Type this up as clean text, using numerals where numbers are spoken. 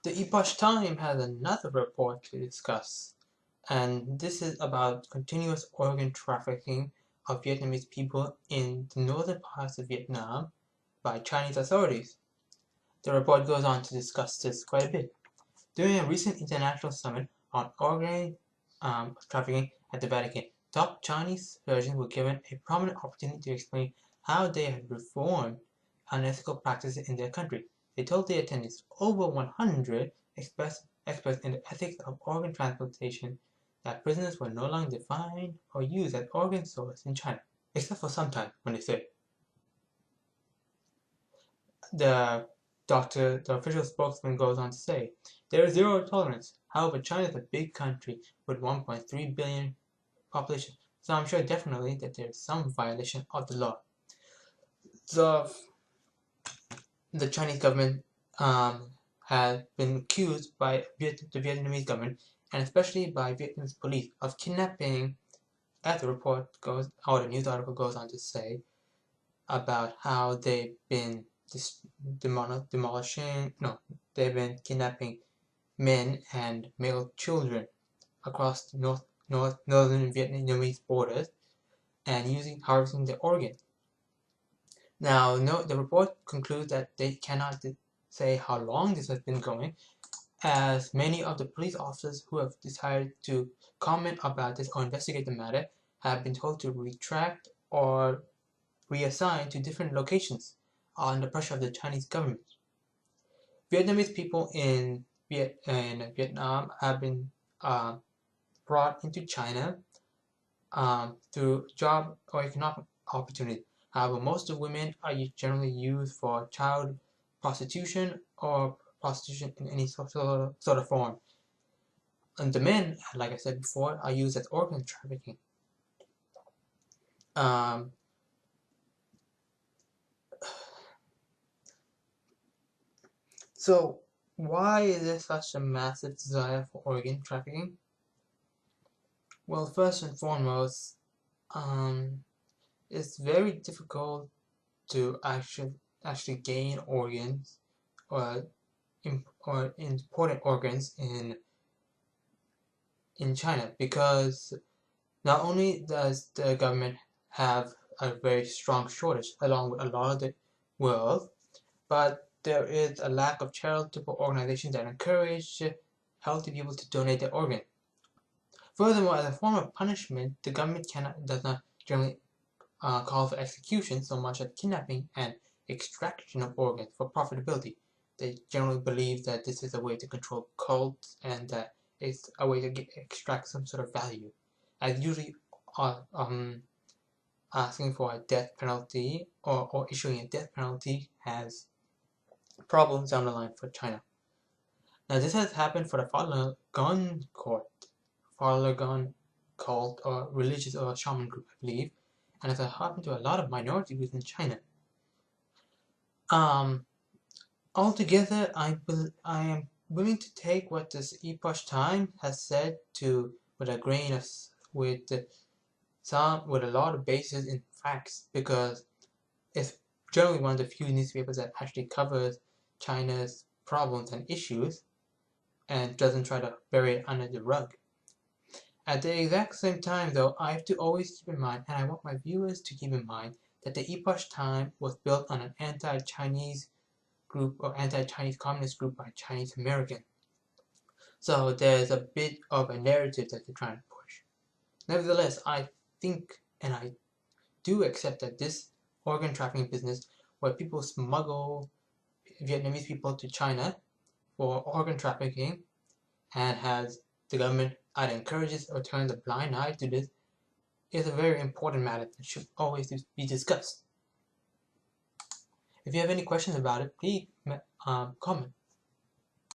The Epoch Time has another report to discuss, and this is about continuous organ trafficking of Vietnamese people in the northern parts of Vietnam by Chinese authorities. The report goes on to discuss this quite a bit. During a recent international summit on organ trafficking at the Vatican, top Chinese surgeons were given a prominent opportunity to explain how they had reformed unethical practices in their country. They told the attendees, over 100 experts in the ethics of organ transplantation, that prisoners were no longer defined or used as organ source in China, except for sometimes when they said. The official spokesman goes on to say, there is zero tolerance. However, China is a big country with 1.3 billion population, so I'm sure definitely that there is some violation of the law. The Chinese government has been accused by the Vietnamese government, and especially by Vietnamese police, of kidnapping, as the report goes, or the news article goes on to say, about how they've been they've been kidnapping men and male children across the northern Vietnamese borders and harvesting their organs. Now, the report concludes that they cannot say how long this has been going, as many of the police officers who have decided to comment about this or investigate the matter have been told to retract or reassign to different locations under pressure of the Chinese government. Vietnamese people in Vietnam have been brought into China through job or economic opportunity. However, most of the women are generally used for child prostitution or prostitution in any sort of form. And the men, like I said before, are used as organ trafficking. So why is there such a massive desire for organ trafficking? Well, first and foremost, it's very difficult to actually gain organs or important organs in China, because not only does the government have a very strong shortage along with a lot of the world, but there is a lack of charitable organizations that encourage healthy people to donate their organ. Furthermore, as a form of punishment, the government does not generally call for execution so much as kidnapping and extraction of organs for profitability. They generally believe that this is a way to control cults and that it's a way to extract some sort of value, as usually asking for a death penalty or issuing a death penalty has problems down the line for China. Now, this has happened for the Falun Gong cult or religious or shaman group, I believe, and it has happened to a lot of minority groups in China. Altogether, I am willing to take what this Epoch Time has said with a grain of with a lot of basis in facts, because it's generally one of the few newspapers that actually covers China's problems and issues and doesn't try to bury it under the rug. At the exact same time, though, I have to always keep in mind, and I want my viewers to keep in mind, that the Epoch Time was built on an anti-Chinese group or anti-Chinese communist group by Chinese Americans. So there's a bit of a narrative that they're trying to push. Nevertheless, I think and I do accept that this organ trafficking business, where people smuggle Vietnamese people to China for organ trafficking, and has the government either encourages or turns a blind eye to this, is a very important matter that should always be discussed. If you have any questions about it, please comment.